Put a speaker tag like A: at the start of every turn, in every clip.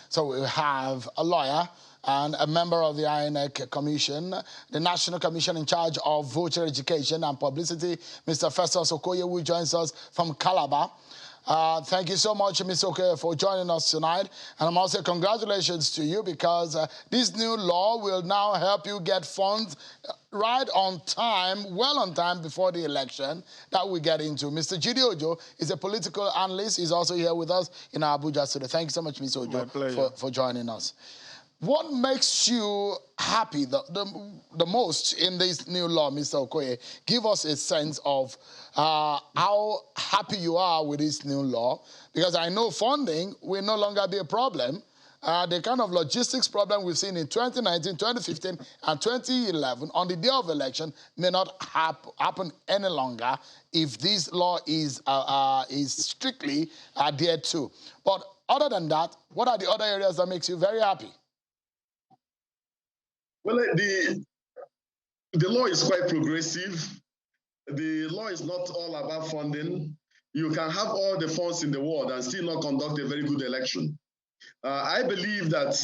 A: So we have a lawyer and a member of the INEC Commission, the National Commission in charge of voter education and publicity, Mr. Festus Okoye, who joins us from Calabar. Thank you so much, Ms. Okoye, for joining us tonight. And I'm also congratulations to you because this new law will now help you get funds right on time, well on time before the election that we get into. Mr. Judy Ojo is a political analyst. He's also here with us in our Abuja studio. Thank you so much, Ms. Ojo, for joining us. What makes you happy the most in this new law, Mr. Okoye? Give us a sense of how happy you are with this new law, because I know funding will no longer be a problem. The kind of logistics problem we've seen in 2019, 2015, and 2011 on the day of election may not happen any longer if this law is strictly adhered to. But other than that, what are the other areas that makes you very happy?
B: Well, the law is quite progressive. The law is not all about funding. You can have all the funds in the world and still not conduct a very good election. I believe that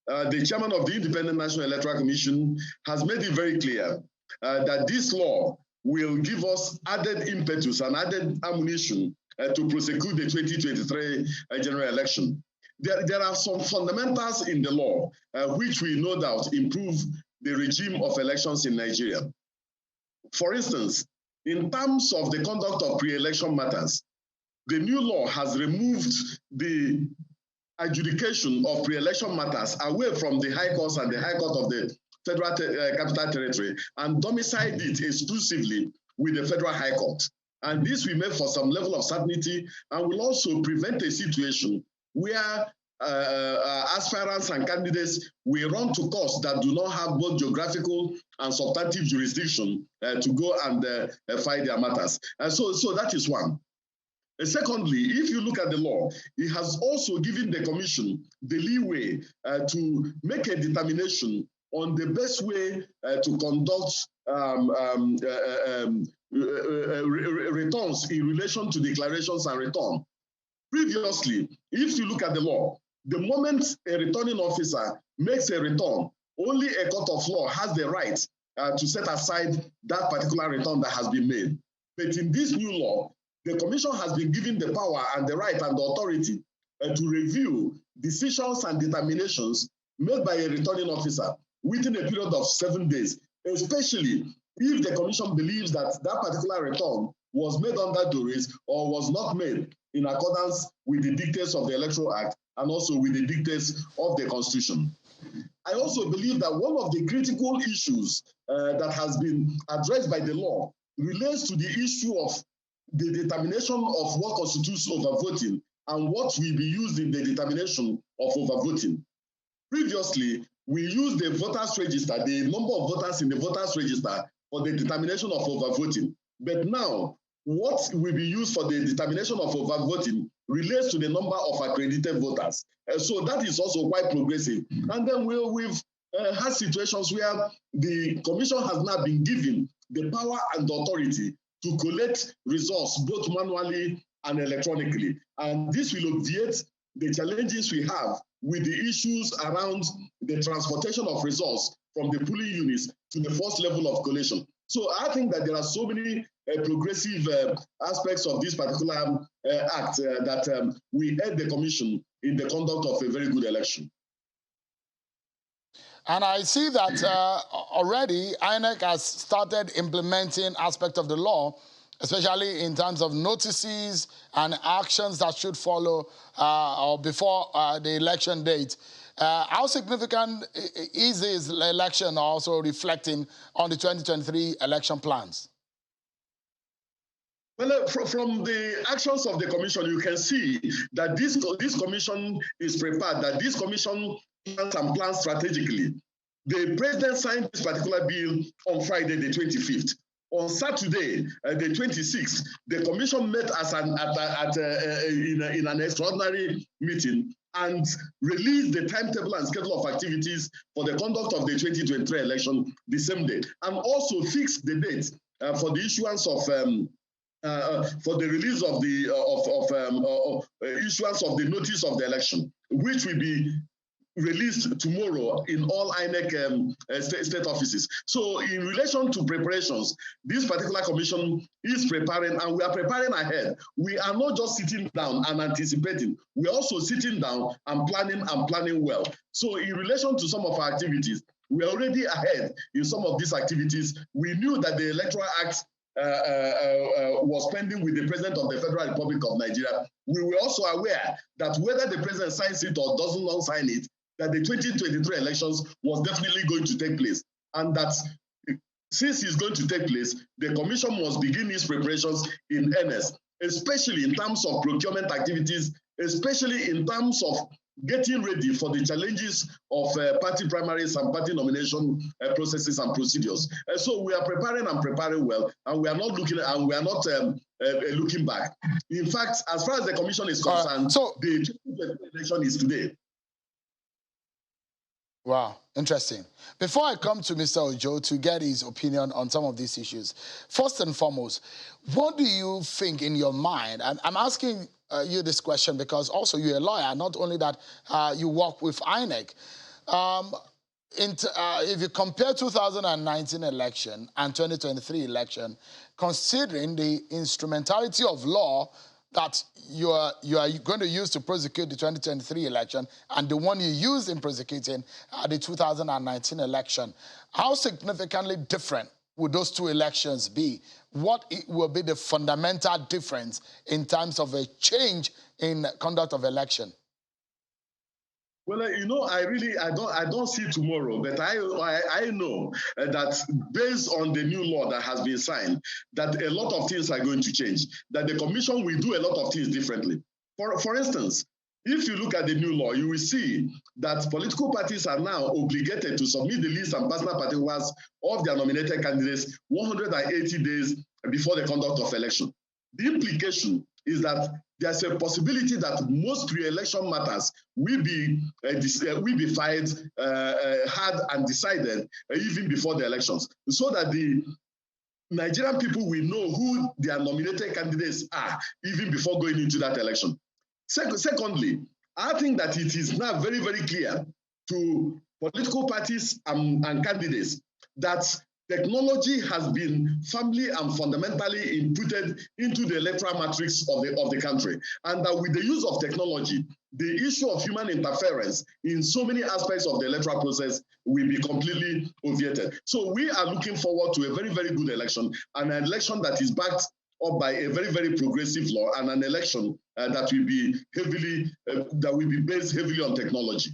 B: the chairman of the Independent National Electoral Commission has made it very clear that this law will give us added impetus and added ammunition to prosecute the 2023 general election. There are some fundamentals in the law which will no doubt improve the regime of elections in Nigeria. For instance, in terms of the conduct of pre-election matters, the new law has removed the adjudication of pre-election matters away from the High Courts and the High Court of the Federal Capital Territory and domiciled it exclusively with the Federal High Court. And this will make for some level of certainty and will also prevent a situation where aspirants and candidates will run to courts that do not have both geographical and substantive jurisdiction to go and fight their matters. So that is one. Secondly, if you look at the law, it has also given the Commission the leeway to make a determination on the best way to conduct returns in relation to declarations and return. Previously, if you look at the law, the moment a returning officer makes a return, only a court of law has the right to set aside that particular return that has been made. But in this new law, the Commission has been given the power and the right and the authority to review decisions and determinations made by a returning officer within a period of 7 days, especially if the Commission believes that that particular return was made under duress or was not made in accordance with the dictates of the Electoral Act and also with the dictates of the Constitution. I also believe that one of the critical issues that has been addressed by the law relates to the issue of the determination of what constitutes overvoting and what will be used in the determination of overvoting. Previously, we used the voters register, the number of voters in the voters register for the determination of overvoting. But now, what will be used for the determination of overvoting relates to the number of accredited voters. So that is also quite progressive. And then we've had situations where the Commission has now been given the power and the authority to collect results both manually and electronically. And this will obviate the challenges we have with the issues around the transportation of results from the polling units to the first level of collation. So I think that there are so many progressive aspects of this particular act that we aid the Commission in the conduct of a very good election.
A: And I see that already INEC has started implementing aspects of the law, especially in terms of notices and actions that should follow or before the election date. How significant is this election also reflecting on the 2023 election plans?
B: Well, from the actions of the Commission, you can see that this Commission is prepared, that this Commission plans strategically. The President signed this particular bill on Friday, the 25th. On Saturday, the 26th, the Commission met in an extraordinary meeting and released the timetable and schedule of activities for the conduct of the 2023 election the same day, and also fixed the date for the issuance of for the release of the issuance of the notice of the election. which will be released tomorrow in all INEC state offices. So in relation to preparations, this particular commission is preparing, and we are preparing ahead. We are not just sitting down and anticipating. We are also sitting down and planning well. So in relation to some of our activities, we are already ahead in some of these activities. We knew that the Electoral Act was pending with the President of the Federal Republic of Nigeria. We were also aware that whether the President signs it or does not sign it, that the 2023 elections was definitely going to take place. And that since it's going to take place, the Commission must begin its preparations in earnest, especially in terms of procurement activities, especially in terms of getting ready for the challenges of party primaries and party nomination processes and procedures. So we are preparing and preparing well, and we are not looking looking back. In fact, as far as the Commission is concerned, the election is today.
A: Wow, interesting. Before I come to Mr. Ojo to get his opinion on some of these issues, first and foremost, what do you think in your mind? I'm asking you this question because also you're a lawyer, not only that you work with INEC. If you compare 2019 election and 2023 election, considering the instrumentality of law that you are going to use to prosecute the 2023 election and the one you used in prosecuting the 2019 election, how significantly different would those two elections be? What will be the fundamental difference in terms of a change in conduct of election?
B: Well, you know, I don't see tomorrow, but I know that based on the new law that has been signed, that a lot of things are going to change, that the Commission will do a lot of things differently. For instance, if you look at the new law, you will see that political parties are now obligated to submit the list and personal particulars of their nominated candidates 180 days before the conduct of election. The implication is that there's a possibility that most re-election matters will be filed, had and decided even before the elections, so that the Nigerian people will know who their nominated candidates are even before going into that election. Secondly, I think that it is now very, very clear to political parties and candidates that technology has been firmly and fundamentally inputted into the electoral matrix of the country, and that with the use of technology, the issue of human interference in so many aspects of the electoral process will be completely obviated. So we are looking forward to a very, very good election, and an election that is backed up by a very, very progressive law, and an election that will be based heavily on technology.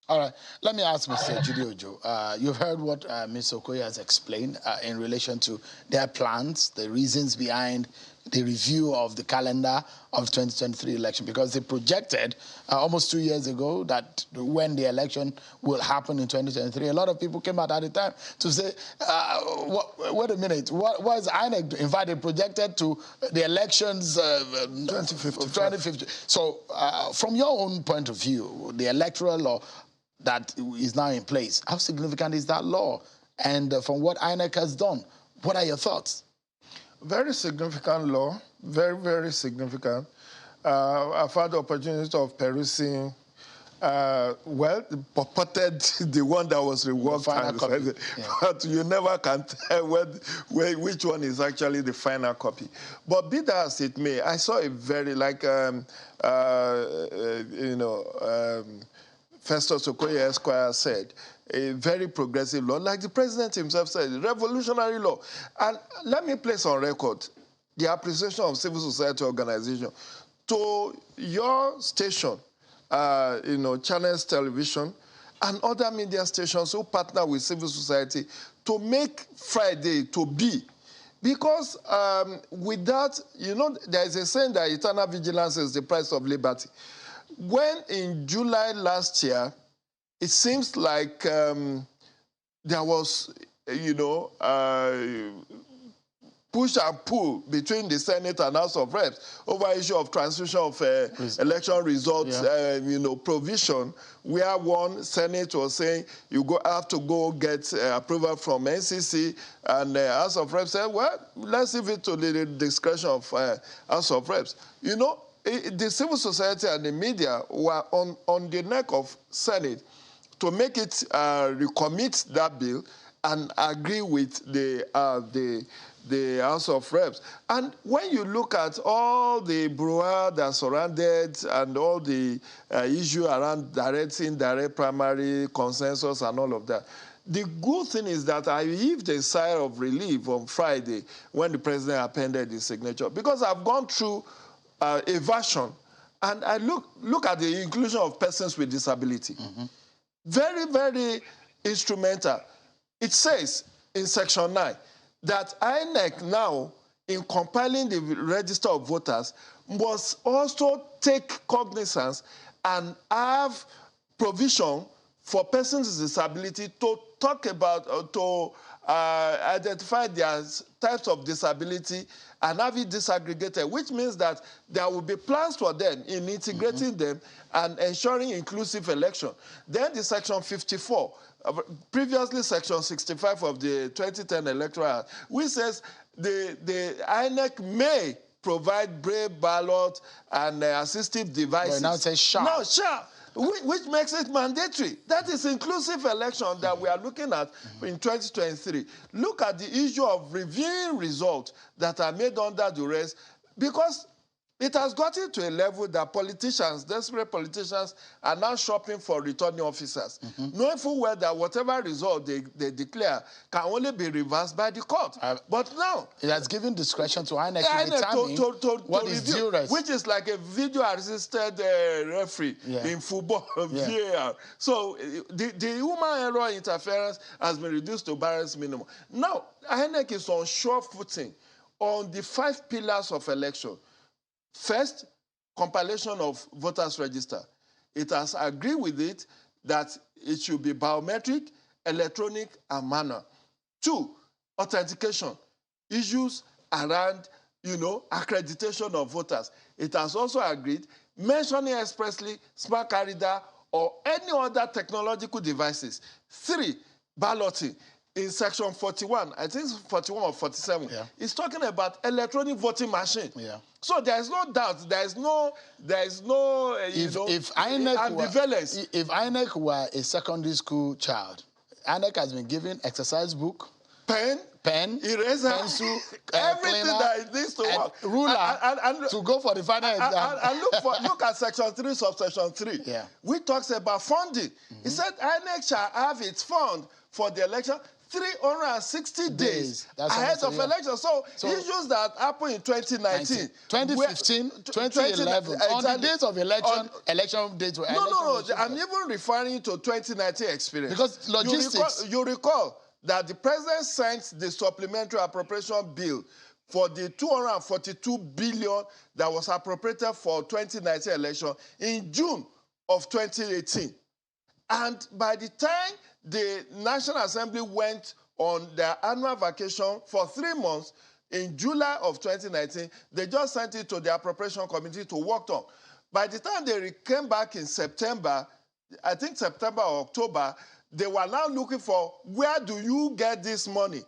A: All right, let me ask Mr. Judy Ojo. You've heard what Ms. Okoye has explained in relation to their plans, the reasons behind the review of the calendar of 2023 election, because they projected almost 2 years ago that when the election will happen in 2023, a lot of people came out at the time to say, wait a minute, what was INEC? In fact, they projected to the elections 2050. So from your own point of view, the electoral law that is now in place, how significant is that law? And from what INEC has done, what are your thoughts?
C: Very significant law, very, very significant. I've had the opportunity of perusing, purported the one that was reworked, but you never can tell which one is actually the final copy. But be that as it may, I saw a very, Festus Okoye Esquire said, a very progressive law, like the president himself said, revolutionary law. And let me place on record the appreciation of civil society organization to your station, Channels Television, and other media stations who partner with civil society to make Friday to be. Because without, there is a saying that eternal vigilance is the price of liberty. When in July last year, it seems like there was, push and pull between the Senate and House of Reps over issue of transmission of election results, provision, where one Senate was saying you have to go get approval from NCC, and House of Reps said, well, let's leave it to the discretion of House of Reps. the civil society and the media were on the neck of Senate to make it recommit that bill and agree with the House of Reps. And when you look at all the brouhaha that surrounded and all the issue around direct, indirect, primary, consensus and all of that, the good thing is that I heaved a sigh of relief on Friday when the president appended his signature, because I've gone through a version and I look at the inclusion of persons with disability. Very, very instrumental. It says in Section 9 that INEC now, in compiling the register of voters, must also take cognizance and have provision for persons with disability to talk about, identify their types of disability and have it disaggregated, which means that there will be plans for them in integrating them and ensuring inclusive election. Then the Section 54, previously Section 65 of the 2010 Electoral Act, which says the INEC may provide brave ballot and assistive devices.
A: But now it says shall.
C: No, shall. Which makes it mandatory. That is inclusive election that we are looking at in 2023. Look at the issue of reviewing results that are made under duress, because it has gotten to a level that politicians, desperate politicians, are now shopping for returning officers, knowing full well that whatever result they declare can only be reversed by the court. But now,
A: it has given discretion to INEC to determine what is duress.
C: Which is like a video-assisted referee in football, VAR. So the human error interference has been reduced to barest minimum. Now, INEC is on sure footing on the 5 pillars of election. First, compilation of voters' register. It has agreed with it that it should be biometric, electronic, and manual. 2, authentication. Issues around, accreditation of voters. It has also agreed, mentioning expressly smart card reader or any other technological devices. 3, balloting. In Section 41, I think it's 41 or 47, it's talking about electronic voting machine. So there is no doubt, there is no ambivalence.
A: If INEC were a secondary school child, INEC has been given exercise book, pen,
C: eraser,
A: pencil,
C: everything
A: cleaner,
C: that it needs to work,
A: ruler
C: and
A: to go for the final exam.
C: And look at Section 3, subsection 3, which talks about funding. It said INEC shall have its fund for the election 360 days ahead of election. So issues that happened in 2019,
A: 2015, 2011, on the days of election, election dates were...
C: No, I'm even referring to 2019 experience.
A: Because logistics...
C: You recall that the president signed the supplementary appropriation bill for the 242 billion that was appropriated for 2019 election in June of 2018. And by the time the National Assembly went on their annual vacation for 3 months, in July of 2019, they just sent it to the Appropriation Committee to work on. By the time they came back in September, I think September or October, they were now looking for, where do you get this money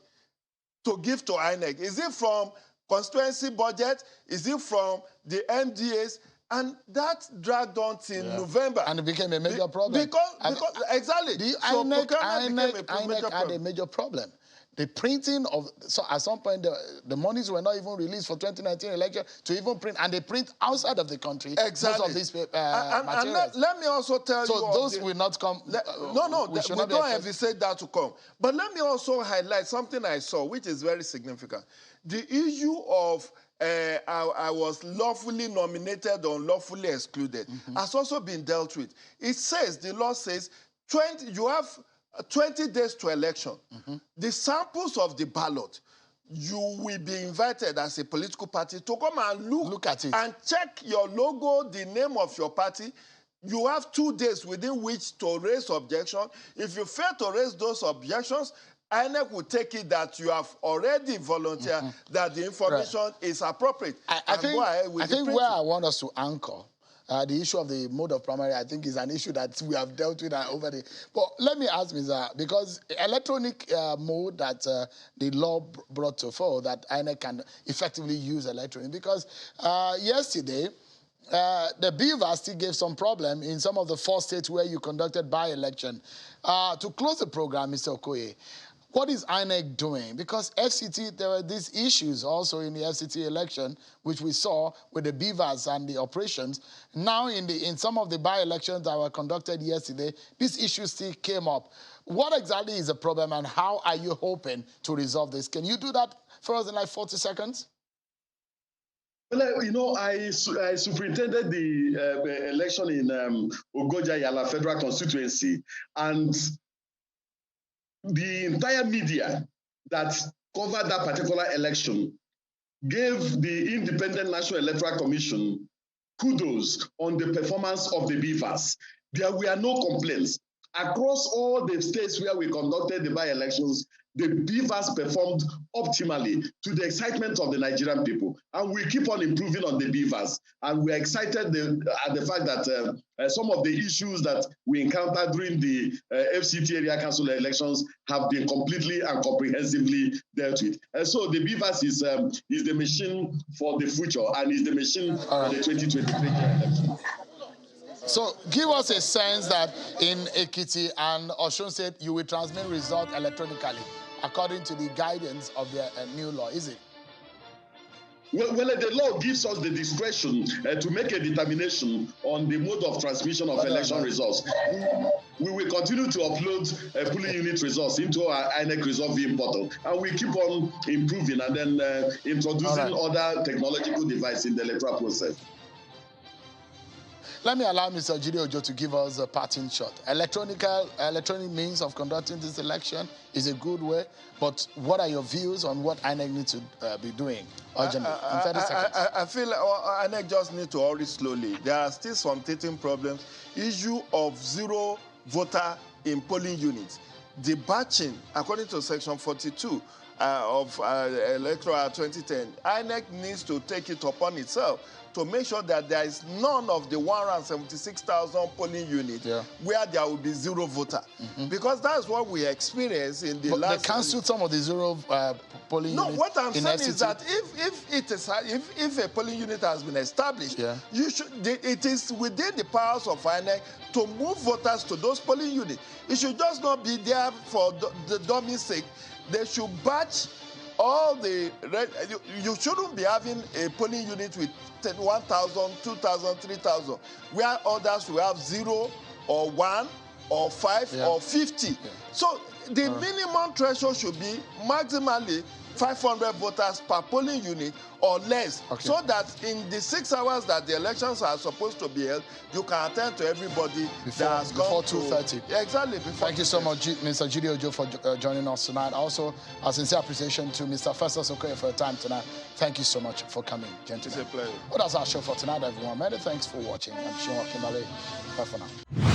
C: to give to INEC? Is it from constituency budget? Is it from the MDAs? And that dragged on till November.
A: And it became a major problem.
C: Because exactly.
A: INEC had a major problem. The printing of... So at some point, the monies were not even released for 2019 election to even print. And they print outside of the country.
C: Exactly.
A: Most of these materials.
C: And let me also tell you...
A: So those will not come...
C: we don't envisage that to come. But let me also highlight something I saw, which is very significant. The issue of... I was lawfully nominated or lawfully excluded has also been dealt with. It says, the law says, you have 20 days to election. The samples of the ballot, you will be invited as a political party to come and look at it and check your logo, the name of your party. You have 2 days within which to raise objection. If you fail to raise those objections, INEC will take it that you have already volunteered that the information is appropriate.
A: I think where I want us to anchor the issue of the mode of primary, I think, is an issue that we have dealt with over the... But let me ask Mr. Because electronic mode that the law brought to fore, that INEC can effectively use electronic. Because yesterday, the Beavers still gave some problem in some of the 4 states where you conducted by-election. To close the program, Mr. Okoye, what is INEC doing? Because FCT, there were these issues also in the FCT election, which we saw with the Beavers and the operations. Now, in some of the by-elections that were conducted yesterday, these issues still came up. What exactly is the problem, and how are you hoping to resolve this? Can you do that for us in like 40 seconds?
B: Well, you know, I superintended the election in Ogoja Yala Federal Constituency, and the entire media that covered that particular election gave the Independent National Electoral Commission kudos on the performance of the Beavers. There were no complaints. Across all the states where we conducted the by-elections, the Beavers performed optimally to the excitement of the Nigerian people. And we keep on improving on the Beavers. And we're excited at the fact that some of the issues that we encountered during the FCT area council elections have been completely and comprehensively dealt with. And so the Beavers is the machine for the future and is the machine for the 2023 election.
A: So give us a sense that in Ekiti and Osun State, you will transmit results electronically, according to the guidance of the new law, is it?
B: Well, the law gives us the discretion to make a determination on the mode of transmission of election results. We will continue to upload polling unit results into our INEC Result Viewing portal, and we keep on improving and then introducing other technological devices in the electoral process.
A: Let me allow Mr. Jide Ojo to give us a parting shot. Electronic means of conducting this election is a good way, but what are your views on what INEC needs to be doing urgently in 30 seconds?
C: I feel INEC just need to hurry slowly. There are still some teething problems. Issue of zero voter in polling units. The batching, according to Section 42 of Electoral 2010, INEC needs to take it upon itself to make sure that there is none of the 176,000 polling units where there will be zero voter. Because that's what we experienced in the last...
A: They cancelled some of the zero polling units.
C: No, what I'm saying
A: FCT.
C: is that if a polling unit has been established, it is within the powers of INEC to move voters to those polling units. It should just not be there for the dummy's sake. They should batch all the... You shouldn't be having a polling unit with 1,000, 2,000, 3,000, where others will have 0 or 1 or 5 or 50. So the minimum threshold should be maximally 500 voters per polling unit or less, so that in the 6 hours that the elections are supposed to be held, you can attend to everybody that has
A: before
C: come
A: 2:30.
C: Exactly.
A: Thank you so much, Mr. Jide Ojo, for joining us tonight. Also, a sincere appreciation to Mr. Festus Okoye for your time tonight. Thank you so much for coming, gentlemen.
C: It's a pleasure.
A: Well, that's our show for tonight, everyone. Many thanks for watching. I'm Sean Kimberley. Bye for now.